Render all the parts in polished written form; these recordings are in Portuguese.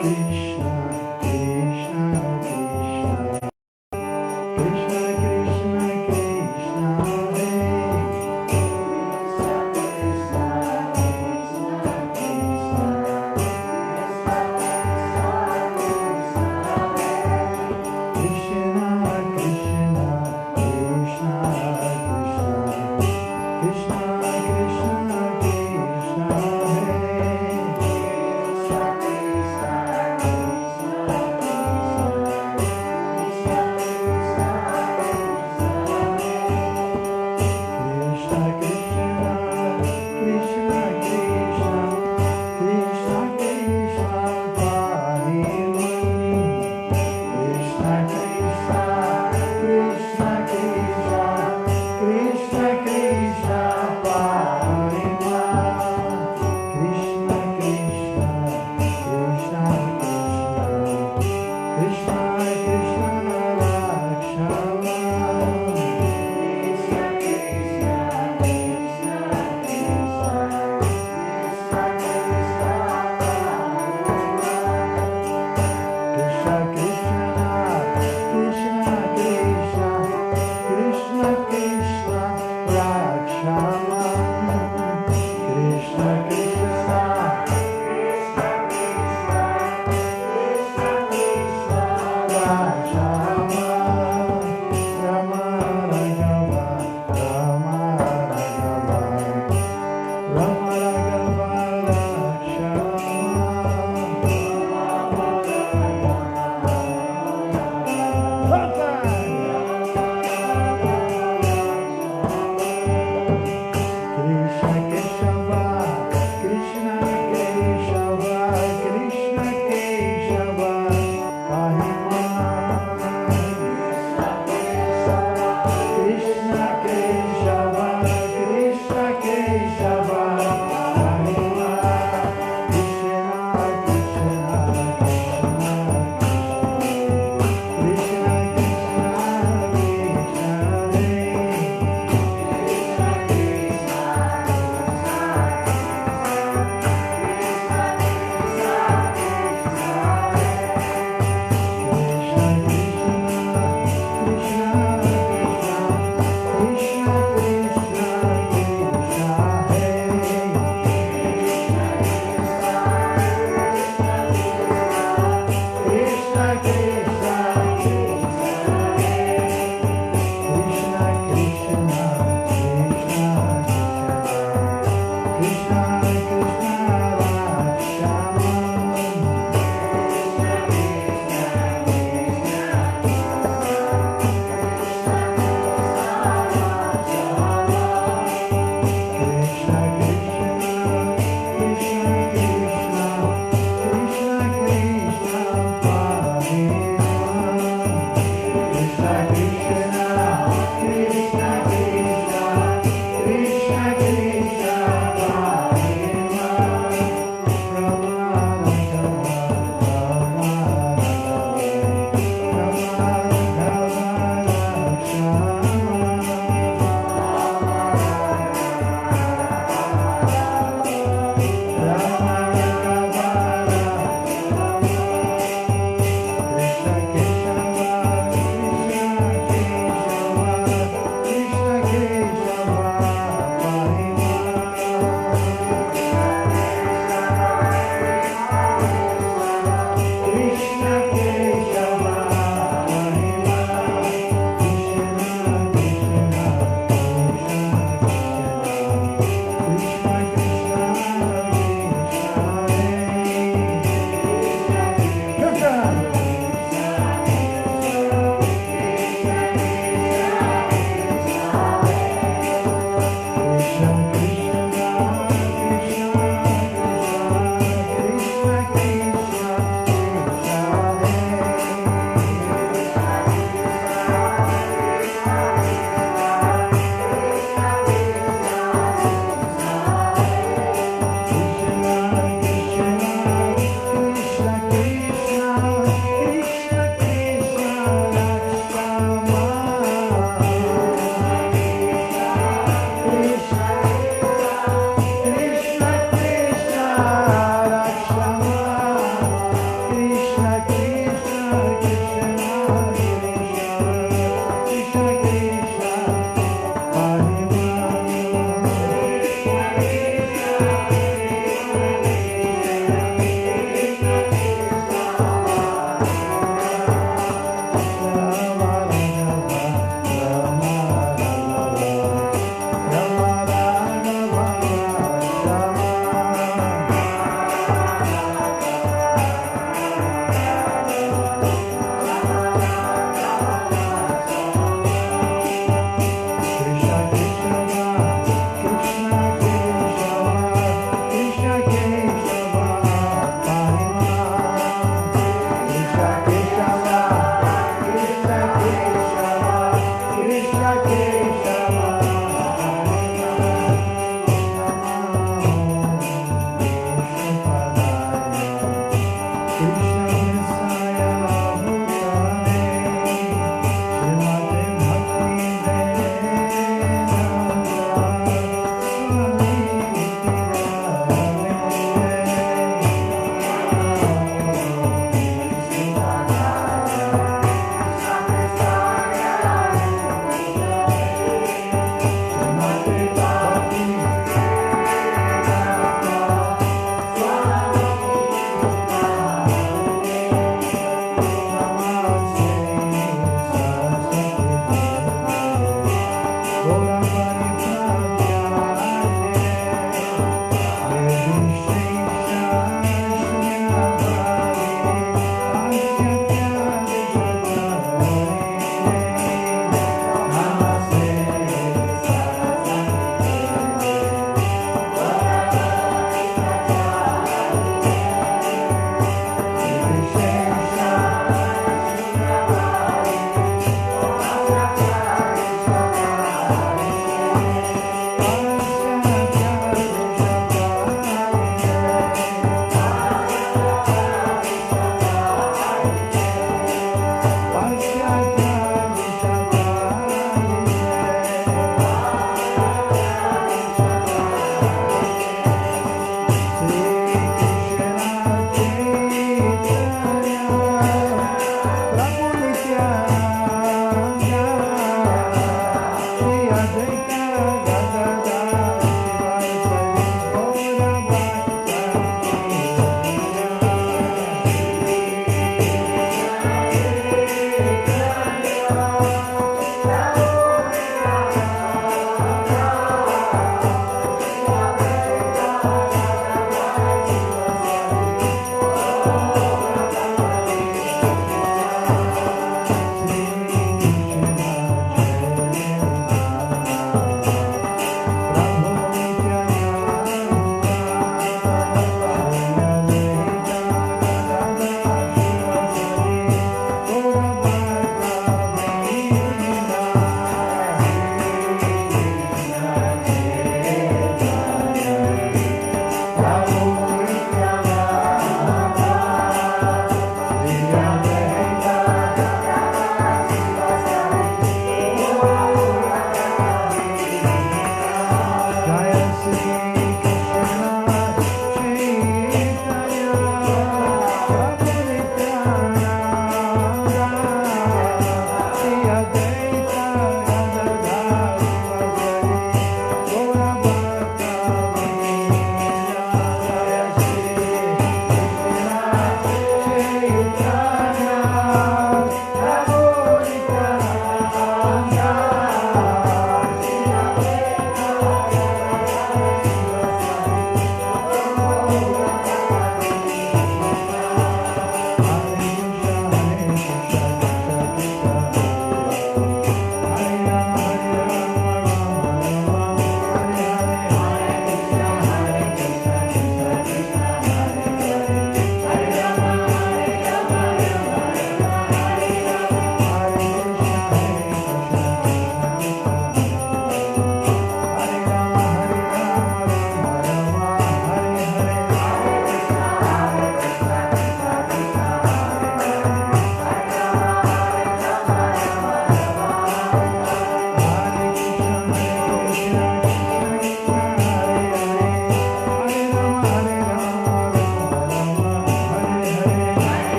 Krishna, Krishna, Krishna, Krishna, Krishna,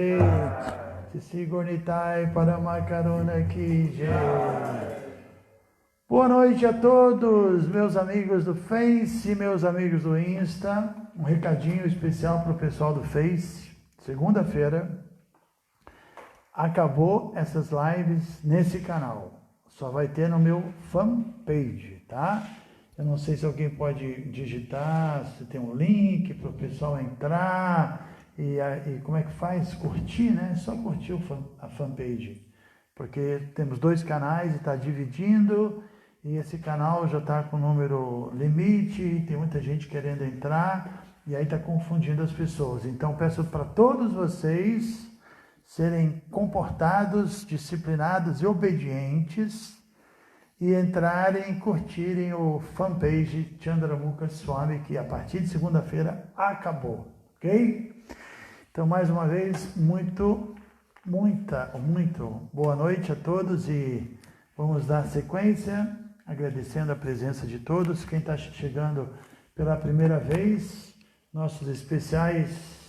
Jai. Sisi Gornitai Paramakaruna Ki Jai. Boa noite a todos, meus amigos do Face, meus amigos do Insta. Um recadinho especial para o pessoal do Face. Segunda-feira, acabou essas lives nesse canal. Só vai ter no meu fanpage, tá? Eu não sei se alguém pode digitar, se tem um link para o pessoal entrar e como é que faz? Curtir, né? É só curtir a fanpage. Porque temos 2 canais e está dividindo e esse canal já está com número limite, tem muita gente querendo entrar e aí está confundindo as pessoas. Então peço para todos vocês serem comportados, disciplinados e obedientes e entrarem, curtirem o fanpage Chandramukha Swami, que a partir de segunda-feira acabou, ok? Então, mais uma vez, muito boa noite a todos e vamos dar sequência, agradecendo a presença de todos. Quem está chegando pela primeira vez, nossos especiais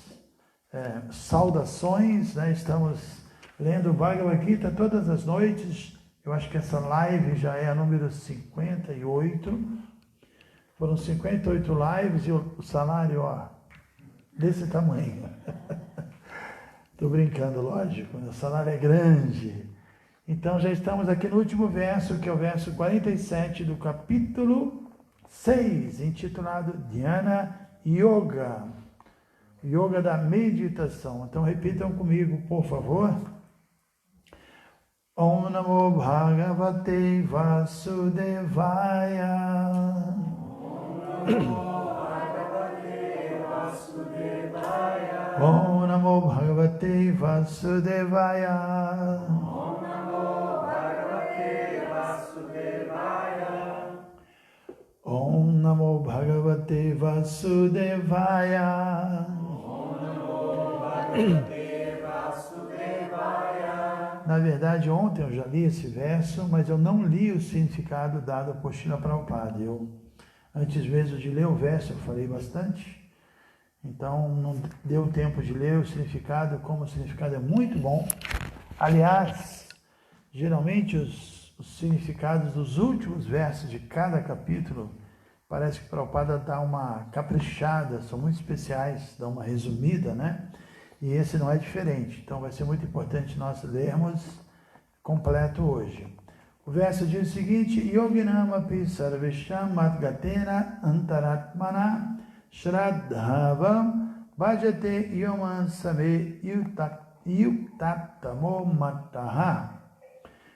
saudações, né? Estamos lendo o Bhagavad Gita todas as noites. Eu acho que essa live já é a número 58. Foram 58 lives e o salário, ó, desse tamanho. Estou brincando, lógico, o salário é grande. Então já estamos aqui no último verso, que é o verso 47 do capítulo 6, intitulado Dhyana Yoga. Yoga da meditação. Então repitam comigo, por favor. Om Namo Bhagavate Vasudevaya. Om Namo Bhagavate Vasudevaya. Om Namo Bhagavate Vasudevaya. Om Namo Bhagavate Vasudevaya. Om Namo Bhagavate Vasudevaya. Na verdade, ontem eu já li esse verso, mas eu não li o significado dado por Srila Prabhupada. Antes mesmo de ler o verso, eu falei bastante. Então, não deu tempo de ler o significado, como o significado é muito bom. Aliás, geralmente os significados dos últimos versos de cada capítulo, parece que Prabhupada dá uma caprichada, são muito especiais, dá uma resumida, né? E esse não é diferente. Então, vai ser muito importante nós lermos completo hoje. O verso diz o seguinte: Yoginamapi sarvesham matgatena antaratmana Shraddhavam bhajate yoman same yuktatamo mataha.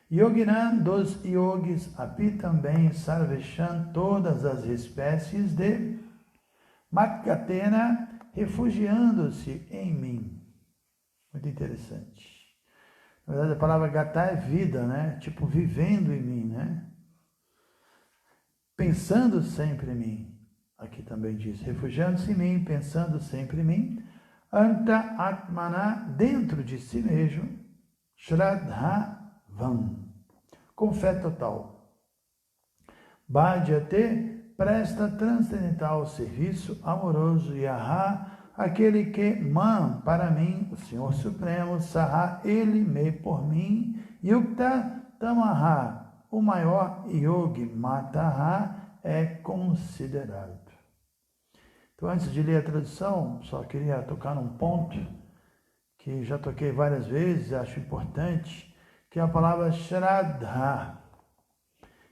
Yoginam dos yogis api também sarvesham todas as espécies de matgatena refugiando-se em mim. Muito interessante. Na verdade, a palavra gata é vida, né? Tipo, vivendo em mim, né? Pensando sempre em mim. Aqui também diz, refugiando-se em mim, pensando sempre em mim. Anta Atmana, dentro de si mesmo. Shraddhavam, com fé total. Bhajate, presta transcendental serviço amoroso. Yaha, aquele que man, para mim, o Senhor Supremo, Saha, ele me por mim, Yukta Tamaha, o maior yogi, Mataha, é considerado. Então, antes de ler a tradução, só queria tocar num ponto que já toquei várias vezes, acho importante, que é a palavra Shraddha,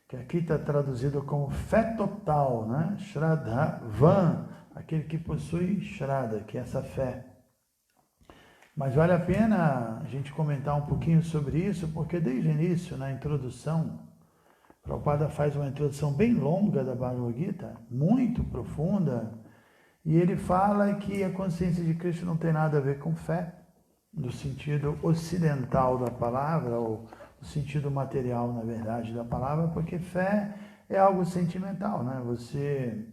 que aqui está traduzido como fé total, né? Shraddhavam, aquele que possui Shraddha, que é essa fé. Mas vale a pena a gente comentar um pouquinho sobre isso, porque desde o início, na introdução, Prabhupada faz uma introdução bem longa da Bhagavad Gita, muito profunda, e ele fala que a consciência de Krishna não tem nada a ver com fé, no sentido ocidental da palavra, ou no sentido material, na verdade, da palavra, porque fé é algo sentimental, né? Você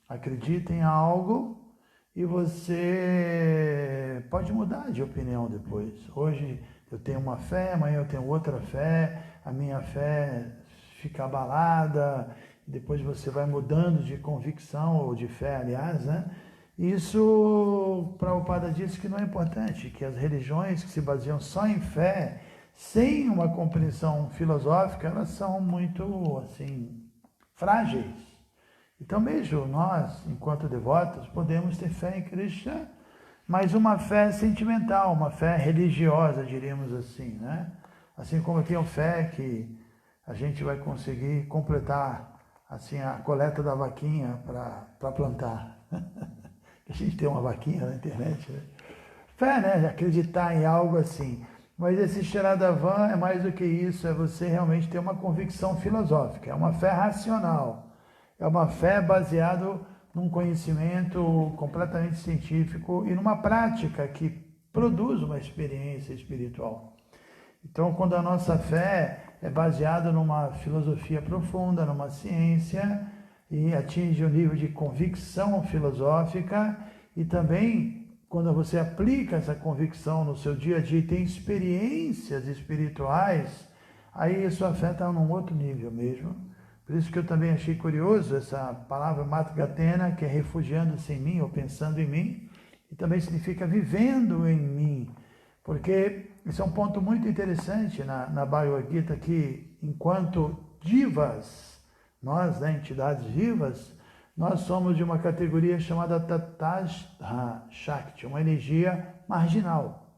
acredita em algo e você pode mudar de opinião depois. Hoje eu tenho uma fé, amanhã eu tenho outra fé, a minha fé fica abalada, depois você vai mudando de convicção, ou de fé, aliás, né? Isso, Prabhupada disse que não é importante, que as religiões que se baseiam só em fé, sem uma compreensão filosófica, elas são muito, assim, frágeis. Então, mesmo nós, enquanto devotos, podemos ter fé em Krishna, mas uma fé sentimental, uma fé religiosa, diríamos assim, né? Assim como eu tenho fé que a gente vai conseguir completar, assim, a coleta da vaquinha para plantar. A gente tem uma vaquinha na internet, né? Fé, né? Acreditar em algo assim. Mas esse Sharadavan é mais do que isso, é você realmente ter uma convicção filosófica, é uma fé racional, é uma fé baseada num conhecimento completamente científico e numa prática que produz uma experiência espiritual. Então, quando a nossa fé é baseada numa filosofia profunda, numa ciência, e atinge o nível de convicção filosófica, e também quando você aplica essa convicção no seu dia a dia e tem experiências espirituais, aí a sua fé está num outro nível mesmo. Por isso que eu também achei curioso essa palavra Matgatena, que é refugiando-se em mim ou pensando em mim, e também significa vivendo em mim, porque esse é um ponto muito interessante na Bhagavad Gita, que enquanto divas, nós, né, entidades vivas, nós somos de uma categoria chamada Tatastha Shakti, uma energia marginal.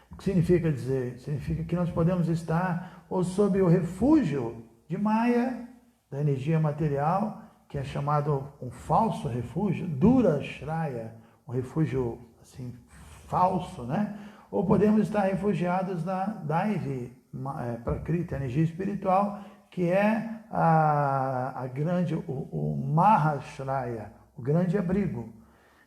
O que significa dizer? Significa que nós podemos estar ou sob o refúgio de Maya, da energia material, que é chamado um falso refúgio, Durashraya, um refúgio assim, falso, né? Ou podemos estar refugiados na Daivi, Prakriti, a energia espiritual, que é a grande, o Mahashraya, o grande abrigo.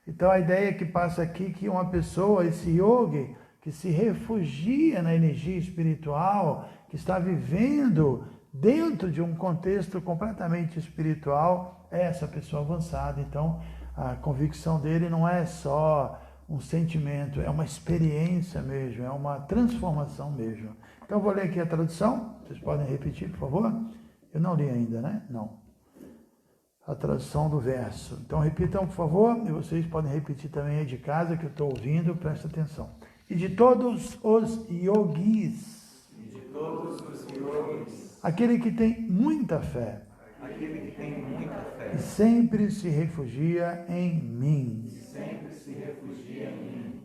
Então a ideia que passa aqui é que uma pessoa, esse yogi, que se refugia na energia espiritual, que está vivendo dentro de um contexto completamente espiritual, é essa pessoa avançada. Então a convicção dele não é só um sentimento, é uma experiência mesmo, é uma transformação mesmo. Então eu vou ler aqui a tradução, vocês podem repetir, por favor? Eu não li ainda, né? Não. A tradução do verso. Então repitam, por favor, e vocês podem repetir também aí de casa, que eu estou ouvindo, presta atenção. E de todos os yogis, aquele que tem muita fé, e sempre se refugia em mim,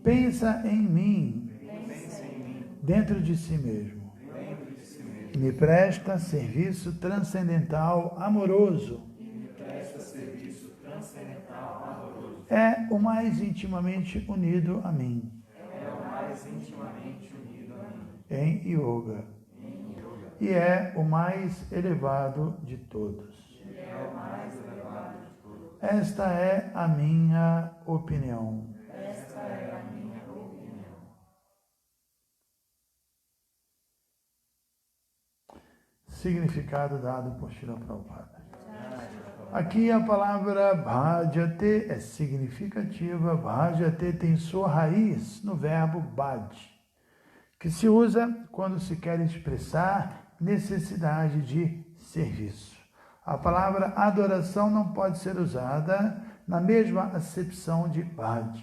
pensa em mim, dentro de si mesmo, e me presta serviço transcendental amoroso, é o mais intimamente unido a mim, em yoga, e é o mais elevado de todos. Esta é a minha opinião. Significado dado por Srila Prabhupada. Aqui a palavra bhajate é significativa. Bhajate tem sua raiz no verbo bhaj, que se usa quando se quer expressar necessidade de serviço. A palavra adoração não pode ser usada na mesma acepção de bhaj.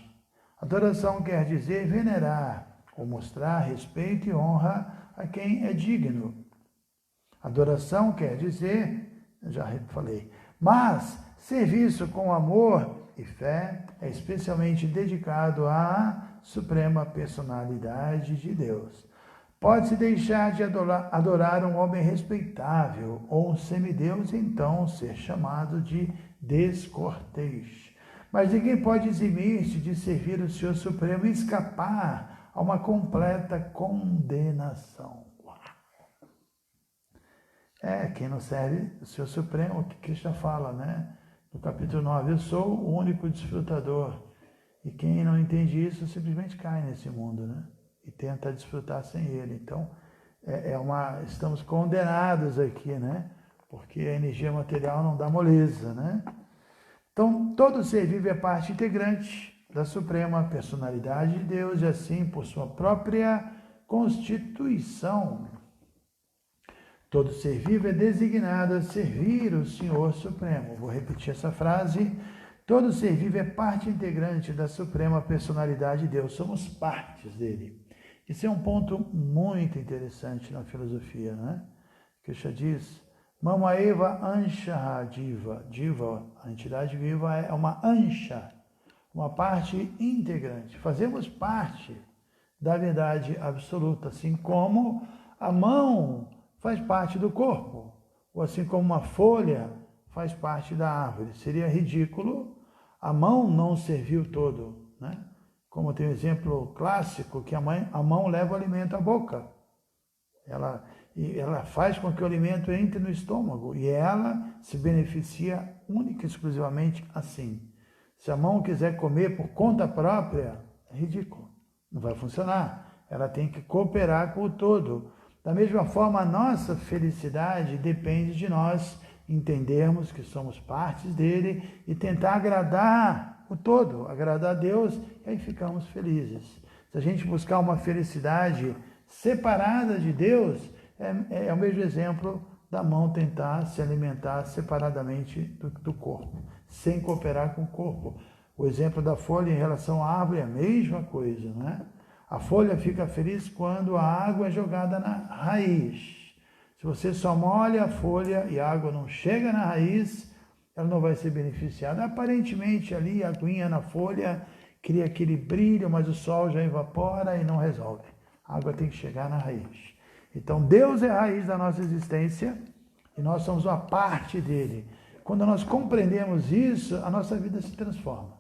Adoração quer dizer venerar ou mostrar respeito e honra a quem é digno. Adoração quer dizer, já falei, mas serviço com amor e fé é especialmente dedicado à Suprema Personalidade de Deus. Pode-se deixar de adorar um homem respeitável ou um semideus, então ser chamado de descortês. Mas ninguém pode eximir-se de servir o Senhor Supremo e escapar a uma completa condenação. Quem não serve o Senhor Supremo, o que Krishna fala, né? No capítulo 9, eu sou o único desfrutador. E quem não entende isso simplesmente cai nesse mundo, né? E tenta desfrutar sem ele. Então, estamos condenados aqui, né? Porque a energia material não dá moleza, né? Então, todo ser vivo é parte integrante da Suprema Personalidade de Deus e assim, por sua própria constituição, todo ser vivo é designado a servir o Senhor Supremo. Vou repetir essa frase. Todo ser vivo é parte integrante da suprema personalidade de Deus. Somos partes dele. Isso é um ponto muito interessante na filosofia, né? Krishna diz, Mama Eva Ansha Diva. Diva, a entidade viva, é uma Ansha, uma parte integrante. Fazemos parte da verdade absoluta, assim como a mão faz parte do corpo, ou assim como uma folha faz parte da árvore. Seria ridículo a mão não servir o todo, né? Como tem um exemplo clássico, que a mão leva o alimento à boca. Ela faz com que o alimento entre no estômago e ela se beneficia única e exclusivamente assim. Se a mão quiser comer por conta própria, é ridículo, não vai funcionar. Ela tem que cooperar com o todo. Da mesma forma, a nossa felicidade depende de nós entendermos que somos partes dele e tentar agradar o todo, agradar a Deus, e aí ficamos felizes. Se a gente buscar uma felicidade separada de Deus, é o mesmo exemplo da mão tentar se alimentar separadamente do corpo, sem cooperar com o corpo. O exemplo da folha em relação à árvore é a mesma coisa, né? A folha fica feliz quando a água é jogada na raiz. Se você só molha a folha e a água não chega na raiz, ela não vai ser beneficiada. Aparentemente ali a aguinha na folha cria aquele brilho, mas o sol já evapora e não resolve. A água tem que chegar na raiz. Então Deus é a raiz da nossa existência e nós somos uma parte dele. Quando nós compreendemos isso, a nossa vida se transforma,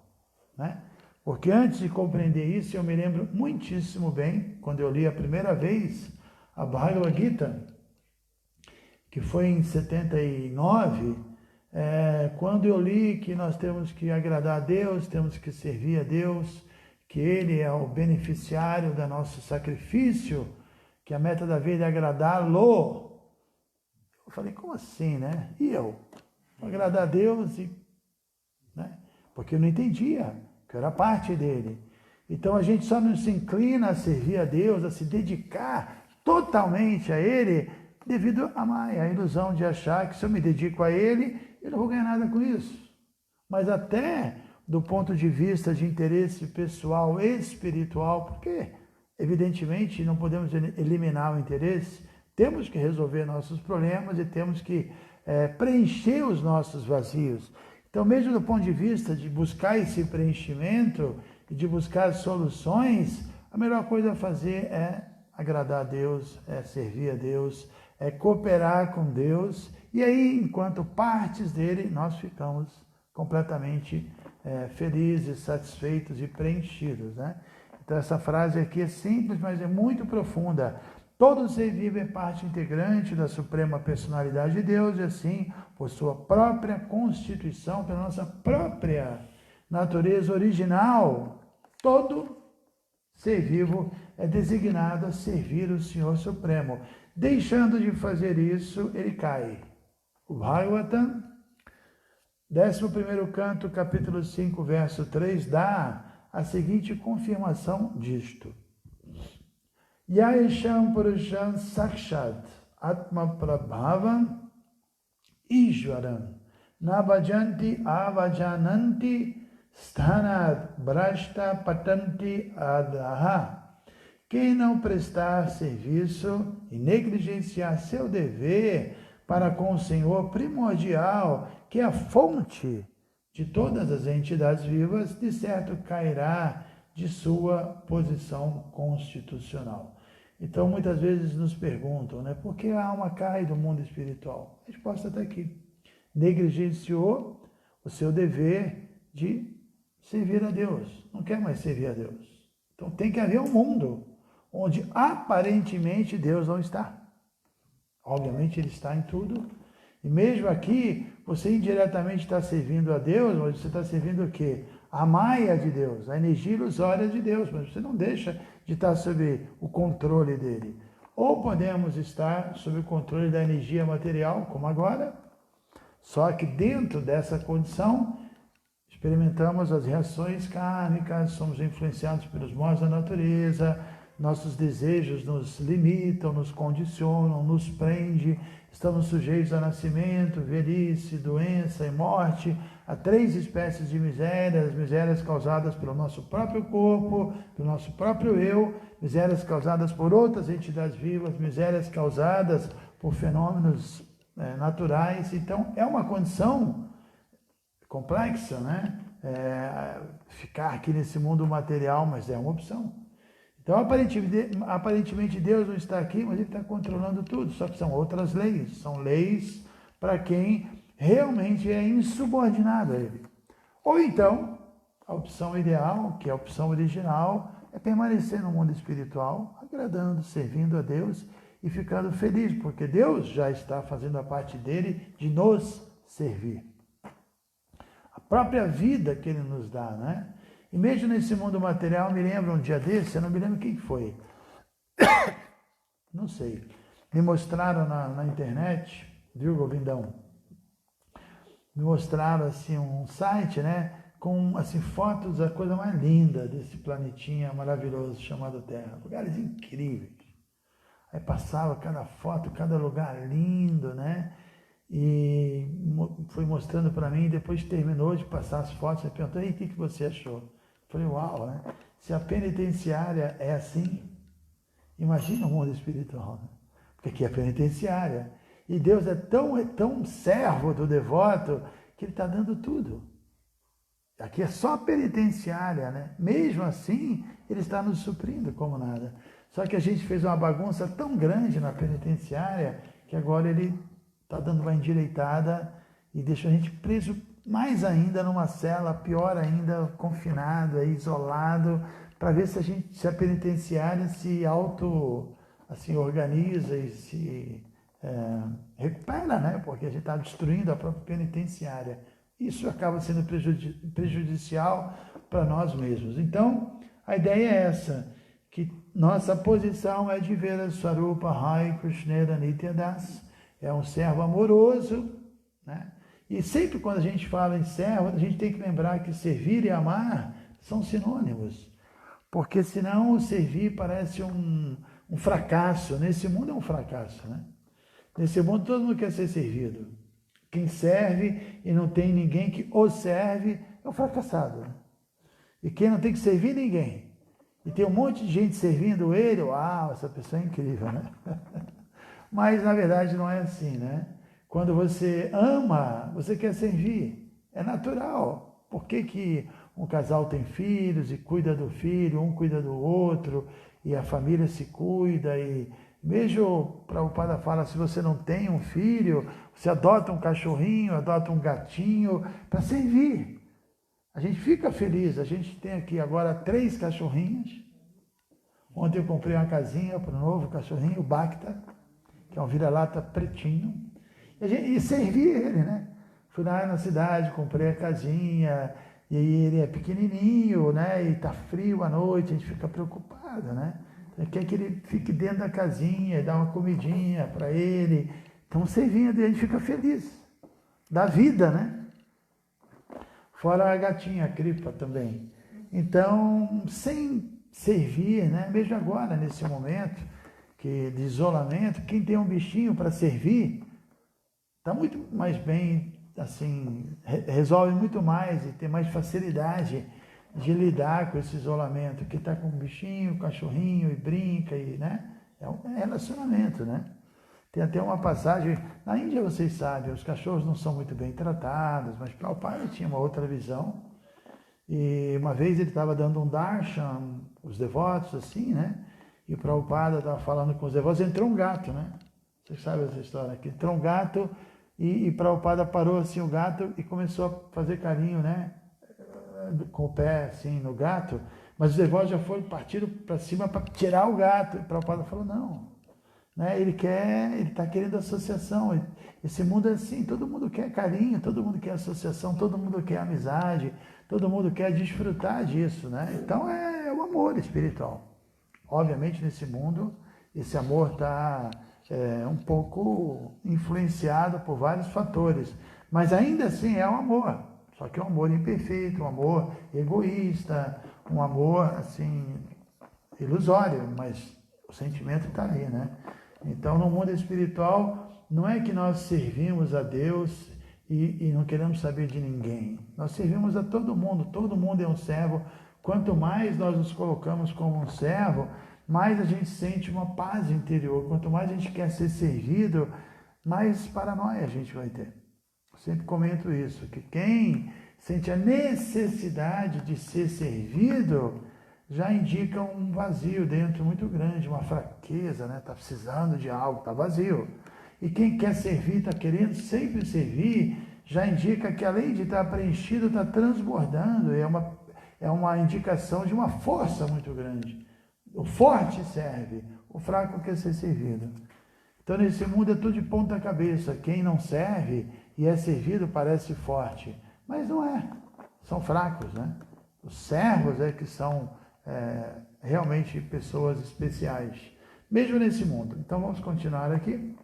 né? Porque antes de compreender isso, eu me lembro muitíssimo bem, quando eu li a primeira vez a Bhagavad Gita, que foi em 79, quando eu li que nós temos que agradar a Deus, temos que servir a Deus, que Ele é o beneficiário do nosso sacrifício, que a meta da vida é agradá-lo. Eu falei, como assim, né? E eu? Agradar a Deus, né? Porque eu não entendia que eu era parte dele. Então a gente só não se inclina a servir a Deus, a se dedicar totalmente a Ele, devido à ilusão de achar que se eu me dedico a Ele, eu não vou ganhar nada com isso. Mas até do ponto de vista de interesse pessoal e espiritual, porque evidentemente não podemos eliminar o interesse, temos que resolver nossos problemas e temos que preencher os nossos vazios. Então, mesmo do ponto de vista de buscar esse preenchimento e de buscar soluções, a melhor coisa a fazer é agradar a Deus, é servir a Deus, é cooperar com Deus, e aí, enquanto partes dele, nós ficamos completamente felizes, satisfeitos e preenchidos, né? Então, essa frase aqui é simples, mas é muito profunda. Todo ser vivo é parte integrante da suprema personalidade de Deus, e assim, por sua própria constituição, pela nossa própria natureza original, todo ser vivo é designado a servir o Senhor Supremo. Deixando de fazer isso, ele cai. O Bhagavatam, 11º canto, capítulo 5, verso 3, dá a seguinte confirmação disto. Yaesham Purusham Sakshat Atma Prabhavam Ishwaram Navajanti Avajananti Sthanat Brashta Patanti Adaha. Quem não prestar serviço e negligenciar seu dever para com o Senhor primordial, que é a fonte de todas as entidades vivas, de certo cairá de sua posição constitucional. Então, muitas vezes nos perguntam, né, por que a alma cai do mundo espiritual? A resposta está aqui. Negligenciou o seu dever de servir a Deus. Não quer mais servir a Deus. Então, tem que haver um mundo onde aparentemente Deus não está. Obviamente, Ele está em tudo. E mesmo aqui, você indiretamente está servindo a Deus, mas você está servindo o quê? A maia de Deus, a energia ilusória de Deus, mas você não deixa de estar sob o controle dele. Ou podemos estar sob o controle da energia material, como agora, só que dentro dessa condição, experimentamos as reações kármicas, somos influenciados pelos modos da natureza, nossos desejos nos limitam, nos condicionam, nos prendem, estamos sujeitos a nascimento, velhice, doença e morte, Há 3 espécies de misérias: misérias causadas pelo nosso próprio corpo, pelo nosso próprio eu, misérias causadas por outras entidades vivas, misérias causadas por fenômenos naturais. Então, é uma condição complexa, né? Ficar aqui nesse mundo material, mas é uma opção. Então, aparentemente Deus não está aqui, mas Ele está controlando tudo, só que são outras leis, são leis para quem realmente é insubordinado a Ele. Ou então, a opção ideal, que é a opção original, é permanecer no mundo espiritual, agradando, servindo a Deus e ficando feliz, porque Deus já está fazendo a parte dele de nos servir. A própria vida que Ele nos dá, né? E mesmo nesse mundo material, me lembro um dia desse, eu não me lembro quem foi, não sei, me mostraram na internet, viu, Govindão? Me mostraram assim um site, né, com assim fotos da coisa mais linda desse planetinha maravilhoso chamado Terra, lugares incríveis. Aí passava cada foto, cada lugar lindo, né? E foi mostrando para mim, depois terminou de passar as fotos, ele perguntou: "E o que você achou?" Eu falei: "Uau, né? Se a penitenciária é assim, imagina o mundo espiritual, né? Porque aqui é a penitenciária. E Deus é tão servo do devoto que Ele está dando tudo. Aqui é só penitenciária, né? Mesmo assim, Ele está nos suprindo como nada. Só que a gente fez uma bagunça tão grande na penitenciária que agora Ele está dando uma endireitada e deixa a gente preso mais ainda numa cela, pior ainda, confinado, isolado, para ver se a penitenciária se organiza e se recupera, né? Porque a gente está destruindo a própria penitenciária. Isso acaba sendo prejudicial para nós mesmos. Então, a ideia é essa, que nossa posição é de ver a Swarupa Hai Krishnera Nityadas, é um servo amoroso, né? E sempre quando a gente fala em servo, a gente tem que lembrar que servir e amar são sinônimos, porque senão o servir parece um fracasso. Nesse mundo é um fracasso, né? Nesse mundo todo mundo quer ser servido. Quem serve e não tem ninguém que o serve é um fracassado, né? E quem não tem que servir ninguém, e tem um monte de gente servindo ele, uau, essa pessoa é incrível, né? Mas na verdade não é assim, né? Quando você ama, você quer servir. É natural. Por que um casal tem filhos e cuida do filho, um cuida do outro, e a família se cuida? E mesmo Prabhupada fala, se você não tem um filho, você adota um cachorrinho, adota um gatinho para servir. A gente fica feliz. A gente tem aqui agora 3 cachorrinhos. Ontem eu comprei uma casinha para o novo cachorrinho, o Bacta, que é um vira-lata pretinho. E servi ele, né? Fui lá na cidade, comprei a casinha, e aí ele é pequenininho, né? E tá frio à noite, a gente fica preocupado, né? Quer que ele fique dentro da casinha, dá uma comidinha para ele. Então, servindo, a gente fica feliz. Da vida, né? Fora a gatinha, a Kripa também. Então, sem servir, né? Mesmo agora, nesse momento de isolamento, quem tem um bichinho para servir está muito mais bem, assim, resolve muito mais e tem mais facilidade de lidar com esse isolamento, que está com um bichinho, cachorrinho, e brinca, e, né? É um relacionamento, né? Tem até uma passagem, na Índia vocês sabem, os cachorros não são muito bem tratados, mas Prabhupada tinha uma outra visão, e uma vez ele estava dando um darshan, os devotos, assim, né? E o Prabhupada estava falando com os devotos, entrou um gato, né? Vocês sabem essa história aqui. Entrou um gato e Prabhupada parou assim o gato e começou a fazer carinho, né? Com o pé assim no gato, mas os devotos já partiram para cima para tirar o gato. E Prabhupada falou: não, né? Ele está querendo associação. Esse mundo é assim, todo mundo quer carinho, todo mundo quer associação, todo mundo quer amizade, todo mundo quer desfrutar disso, né? Então é o amor espiritual. Obviamente, nesse mundo, esse amor está um pouco influenciado por vários fatores, mas ainda assim é um amor, só que é um amor imperfeito, um amor egoísta, um amor assim ilusório, mas o sentimento está ali, né? Então, no mundo espiritual, não é que nós servimos a Deus e não queremos saber de ninguém. Nós servimos a todo mundo é um servo. Quanto mais nós nos colocamos como um servo, mais a gente sente uma paz interior. Quanto mais a gente quer ser servido, mais paranoia a gente vai ter. Eu sempre comento isso, que quem sente a necessidade de ser servido, já indica um vazio dentro muito grande, uma fraqueza, né? Está precisando de algo, está vazio. E quem quer servir, está querendo sempre servir, já indica que além de estar preenchido, está transbordando. É uma indicação de uma força muito grande. O forte serve, o fraco quer ser servido. Então nesse mundo é tudo de ponta cabeça. Quem não serve e é servido parece forte, mas não é. São fracos, né? Os servos é que são realmente pessoas especiais, mesmo nesse mundo. Então vamos continuar aqui.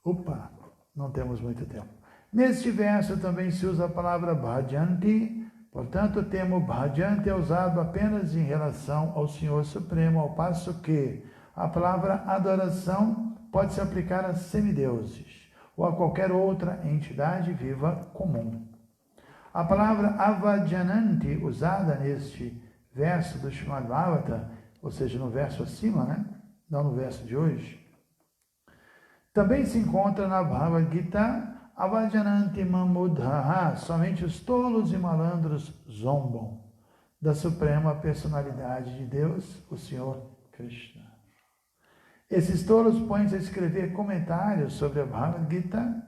Opa, não temos muito tempo. Neste verso também se usa a palavra bhajanti, portanto o termo bhajanti é usado apenas em relação ao Senhor Supremo, ao passo que a palavra adoração pode se aplicar a semideuses ou a qualquer outra entidade viva comum. A palavra avajananti, usada neste verso do Srimad Bhagavatam, ou seja, no verso acima, né? Não no verso de hoje, também se encontra na Bhagavad Gita, avajananti mamudhaha, somente os tolos e malandros zombam da suprema personalidade de Deus, o Senhor Krishna. Esses tolos põem-se a escrever comentários sobre a Bhagavad Gita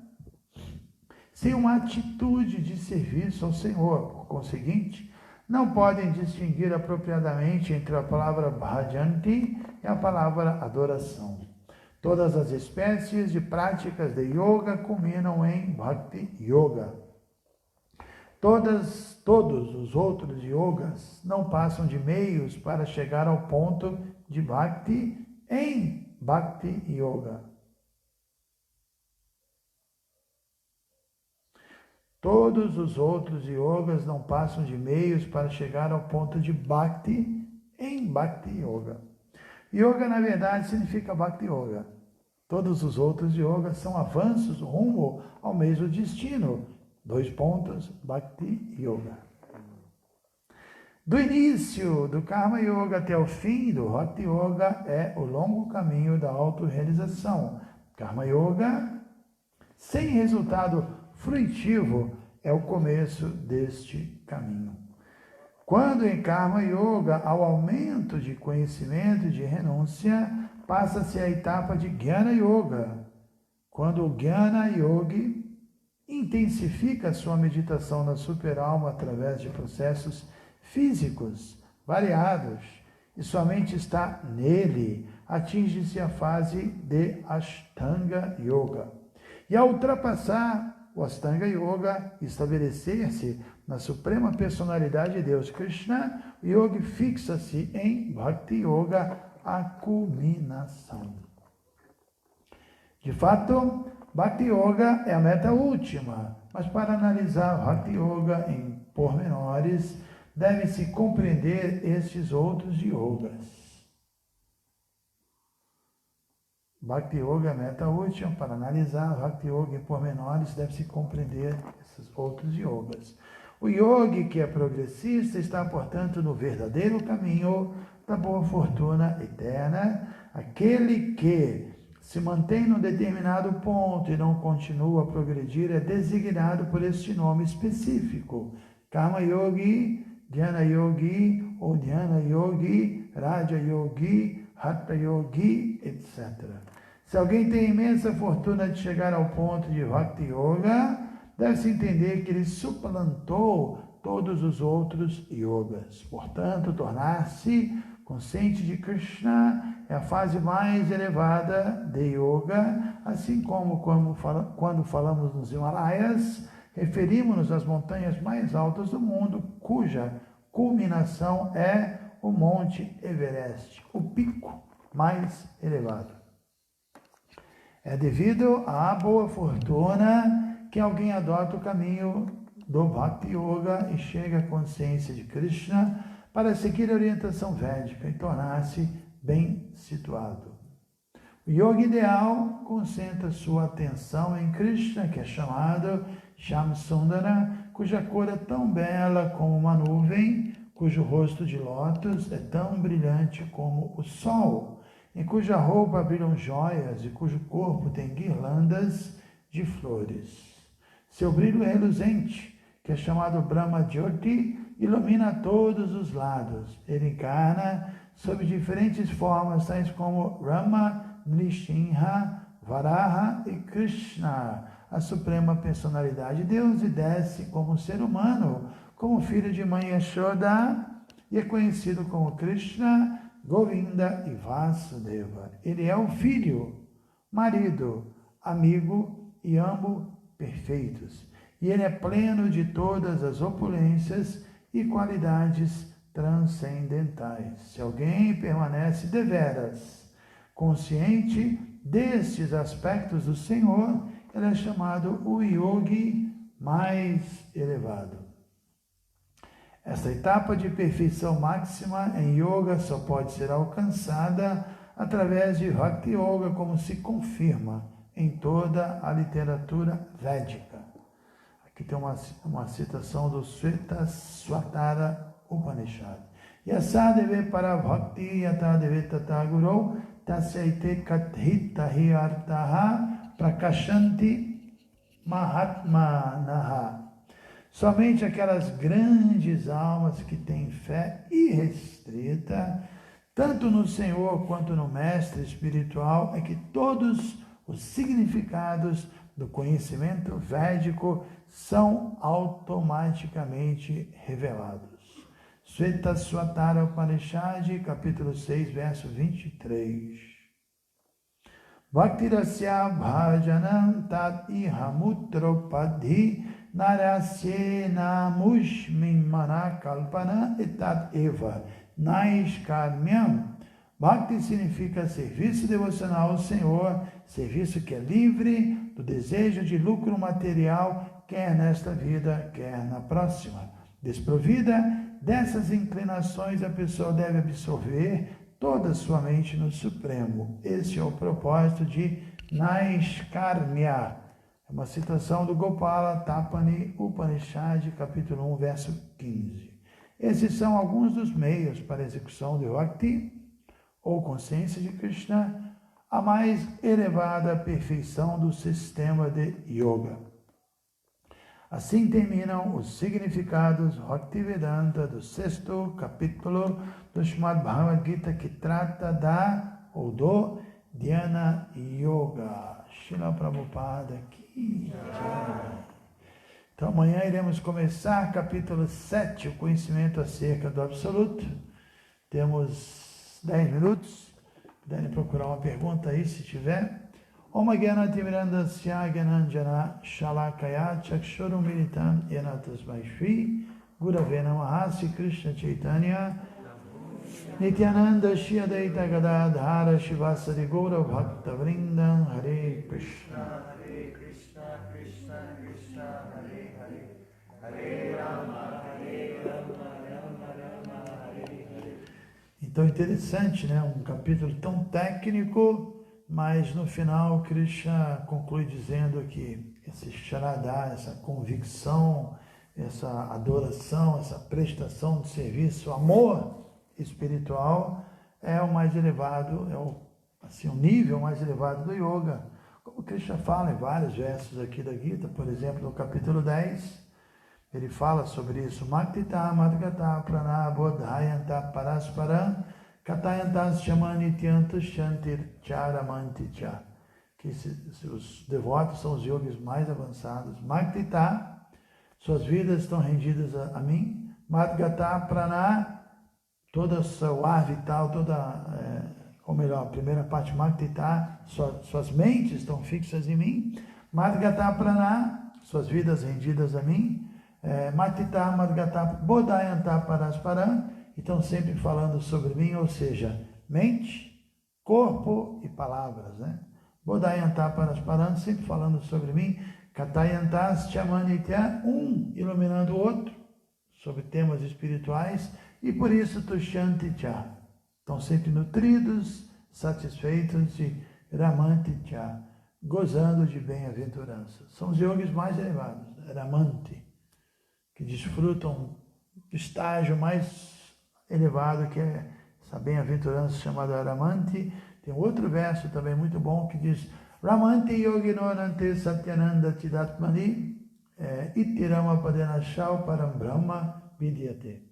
sem uma atitude de serviço ao Senhor. Por conseguinte, não podem distinguir apropriadamente entre a palavra bhajanti e a palavra adoração. Todas as espécies de práticas de yoga culminam em Bhakti Yoga. Todos os outros yogas não passam de meios para chegar ao ponto de Bhakti em Bhakti Yoga. Todos os outros yogas não passam de meios para chegar ao ponto de Bhakti em Bhakti Yoga. Yoga, na verdade, significa Bhakti Yoga. Todos os outros yogas são avanços rumo ao mesmo destino. 2 pontos, Bhakti Yoga. Do início do Karma Yoga até o fim do Bhakti Yoga é o longo caminho da autorrealização. Karma Yoga, sem resultado fruitivo, é o começo deste caminho. Quando em Karma Yoga, ao aumento de conhecimento e de renúncia, passa-se a etapa de Jnana Yoga. Quando o Jnana Yogi intensifica sua meditação na superalma através de processos físicos variados e sua mente está nele, atinge-se a fase de Ashtanga Yoga. E ao ultrapassar o Ashtanga Yoga, estabelecer-se na suprema personalidade de Deus Krishna, o yogi fixa-se em Bhakti Yoga, a culminação. De fato, Bhakti Yoga é a meta última, mas para analisar Bhakti Yoga em pormenores, deve-se compreender estes outros yogas. Bhakti Yoga é a meta última, para analisar Bhakti Yoga em pormenores, deve-se compreender esses outros yogas. O yogi que é progressista está, portanto, no verdadeiro caminho da boa fortuna eterna. Aquele que se mantém num determinado ponto e não continua a progredir é designado por este nome específico: Karma Yogi, Dhyana Yogi, ou Dhyana Yogi, Raja Yogi, Hatha Yogi, etc. Se alguém tem a imensa fortuna de chegar ao ponto de Bhakti Yoga, deve-se entender que ele suplantou todos os outros yogas. Portanto, tornar-se consciente de Krishna é a fase mais elevada de yoga, assim como quando falamos nos Himalaias, referimos-nos às montanhas mais altas do mundo, cuja culminação é o Monte Everest, o pico mais elevado. É devido à boa fortuna que alguém adota o caminho do Bhakti Yoga e chega à consciência de Krishna para seguir a orientação védica e tornar-se bem situado. O O yoga ideal concentra sua atenção em Krishna, que é chamado Shamsundara, cuja cor é tão bela como uma nuvem, cujo rosto de lótus é tão brilhante como o sol, em cuja roupa brilham joias e cujo corpo tem guirlandas de flores. Seu brilho é reluzente, que é chamado Brahma Jyoti, ilumina todos os lados. Ele encarna sob diferentes formas, tais como Rama, Nrsimha, Varaha e Krishna, a suprema personalidade de Deus, e desce como ser humano, como filho de mãe Yashoda, e é conhecido como Krishna, Govinda e Vasudeva. Ele é o filho, marido, amigo e amo perfeitos. E ele é pleno de todas as opulências e qualidades transcendentais. Se alguém permanece deveras consciente destes aspectos do Senhor, ele é chamado o yogi mais elevado. Esta etapa de perfeição máxima em yoga só pode ser alcançada através de Bhakti Yoga, como se confirma em toda a literatura védica. Aqui tem uma citação do Svetasvatara Upanishad. Yasadeve para bhakti yatadeve tata guru tasyaite kathitahi artaha prakashanti mahatmanaha. Somente aquelas grandes almas que têm fé irrestrita, tanto no Senhor quanto no Mestre espiritual, é que todos os significados do conhecimento védico são automaticamente revelados. Svetasvatara Upanishad, capítulo 6, verso 23. Bhaktirasya bhajanam tat ihamutropadhi narasyena mushmimana kalpana etat eva naishkarmyam. Bhakti significa serviço devocional ao Senhor, serviço que é livre do desejo de lucro material, quer nesta vida, quer na próxima. Desprovida dessas inclinações, a pessoa deve absorver toda a sua mente no Supremo. Esse é o propósito de Naishkarmya. É uma citação do Gopala Tapani Upanishad, capítulo 1, verso 15. Esses são alguns dos meios para a execução de Bhakti, ou consciência de Krishna, a mais elevada perfeição do sistema de yoga. Assim terminam os significados Bhaktivedanta do 6º capítulo do Srimad Bhagavad Gita, que trata do Dhyana Yoga. Srila Prabhupada aqui. Então amanhã iremos começar capítulo 7, o conhecimento acerca do Absoluto. Temos 10 minutos, puderem procurar uma pergunta aí se tiver. Om Gyana Timirandasya Gyananjana Shalakaya Chakshurum Militam Yena Tasmai Shri Gurave Namaha Sri Krishna Chaitanya Nityananda Shri Advaita Gadadhara Shivasari Gaura Bhakta Vrindam Hare Krishna Krishna Krishna Hare Hare Hare Rama Rama Hare Hare. Então interessante, né? Um capítulo tão técnico, mas no final Krishna conclui dizendo que esse Sharadá, essa convicção, essa adoração, essa prestação de serviço, amor espiritual é o mais elevado, é o nível mais elevado do yoga. Como Krishna fala em vários versos aqui da Gita, por exemplo, no capítulo 10, ele fala sobre isso. Maktita madgata pranabodhayanta parasparam Katayantas chamanityantas shantir charamanticha. Que os devotos são os yogis mais avançados. Maktita, suas vidas estão rendidas a mim. Madgata prana, todo o seu ar vital, ou melhor, a primeira parte, Maktita, suas mentes estão fixas em mim. Madgata prana, suas vidas rendidas a mim. Maktita madgata bodhayanta parasparam, estão sempre falando sobre mim, ou seja, mente, corpo e palavras, né? Bodhayanta parasparam, sempre falando sobre mim. Katayantas chamanitya, iluminando o outro, sobre temas espirituais, e por isso tushanticha, estão sempre nutridos, satisfeitos Ramantitya, gozando de bem-aventurança. São os yogis mais elevados, Ramanti, que desfrutam do estágio mais elevado, que é essa bem-aventurança chamada Ramanti. Tem outro verso também muito bom que diz Ramanti yoginonante satyananda chidatmani itirama padenashau param brahma vidyate.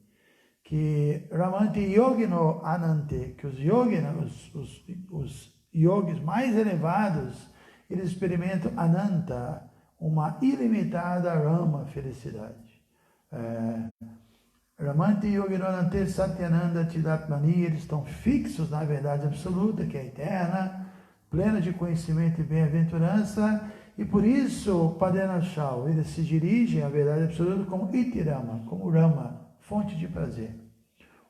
Que Ramanti yogino anante, que os yoginas, os yogis mais elevados, eles experimentam ananta, uma ilimitada rama felicidade. Ramanti yoginonante satyananda chidatmani, eles estão fixos na verdade absoluta, que é eterna, plena de conhecimento e bem-aventurança, e por isso, Padenashau, eles se dirigem à verdade absoluta como Itirama, como Rama, fonte de prazer.